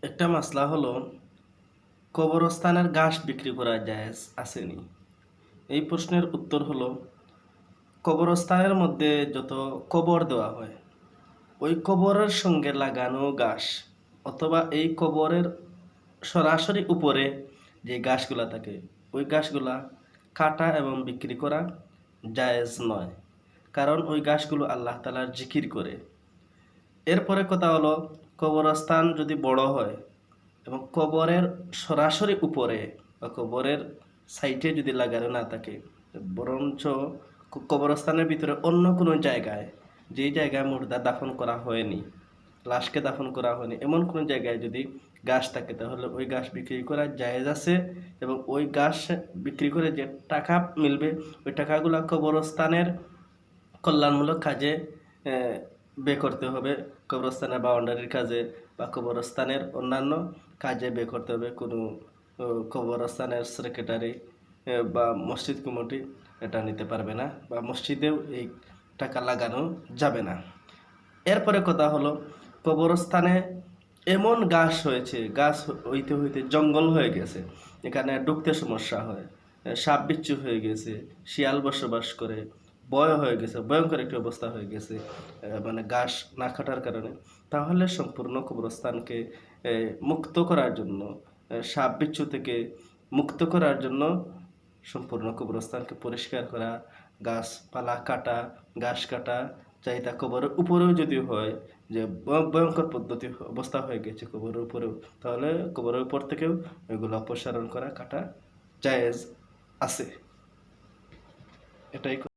একটা মাসলা হলো কবরস্থানের ঘাস বিক্রি করা জায়েজ আসেনি। এই প্রশ্নের উত্তর হলো কবরস্থানের মধ্যে যত কবর দেওয়া হয় ওই কবরের সঙ্গে লাগানো ঘাস অথবা এই কবরের সরাসরি উপরে যে ঘাসগুলা থাকে ওই ঘাসগুলা কাটা এবং বিক্রি করা জায়েজ নয়, কারণ ওই ঘাসগুলো আল্লাহ তাআলার জিকির করে। এরপরে কথা হলো কবরস্থান যদি বড় হয় এবং কবরের সরাসরি উপরে বা কবরের সাইডে যদি লাগানো না থাকে, বরঞ্চ কবরস্থানের ভিতরে অন্য কোনো জায়গায়, যেই জায়গায় মুর্দা দাফন করা হয়নি, লাশকে দাফন করা হয়নি, এমন কোনো জায়গায় যদি ঘাস থাকে তাহলে ওই ঘাস বিক্রি করা জায়েজ আছে। এবং ওই ঘাস বিক্রি করে যে টাকা মিলবে ওই টাকাগুলো কবরস্থানের কল্যাণমূলক কাজে ব্যয় করতে হবে। কবরস্থানের বাউন্ডারির কাজে বা কবরস্থানের অন্যান্য কাজে ব্যয় করতে হবে। কোনো কবরস্থানের সেক্রেটারি বা মসজিদ কমিটি এটা নিতে পারবে না, বা মসজিদেও এই টাকা লাগানো যাবে না। এরপরে কথা হলো কবরস্থানে এমন গাছ হয়েছে, গাছ হইতে হইতে জঙ্গল হয়ে গেছে, এখানে ঢুকতে সমস্যা হয়, সাপ বিচ্ছু হয়ে গেছে, শিয়াল বসবাস করে, ভয় হয়ে গেছে, ভয়ঙ্কর একটি অবস্থা হয়ে গেছে মানে ঘাস না কাটার কারণে, তাহলে সম্পূর্ণ কবরস্থানকে মুক্ত করার জন্য, সাপ বিচ্ছু থেকে মুক্ত করার জন্য সম্পূর্ণ কবরস্থানকে পরিষ্কার করা, গাছপালা কাটা, ঘাস কাটা, চাই তা কবরের উপরেও যদি হয় যে ভয়ঙ্কর পদ্ধতি অবস্থা হয়ে গেছে কবরের উপরেও, তাহলে কবরের উপর থেকেও এগুলো অপসারণ করা, কাটা জায়েজ আছে। এটাই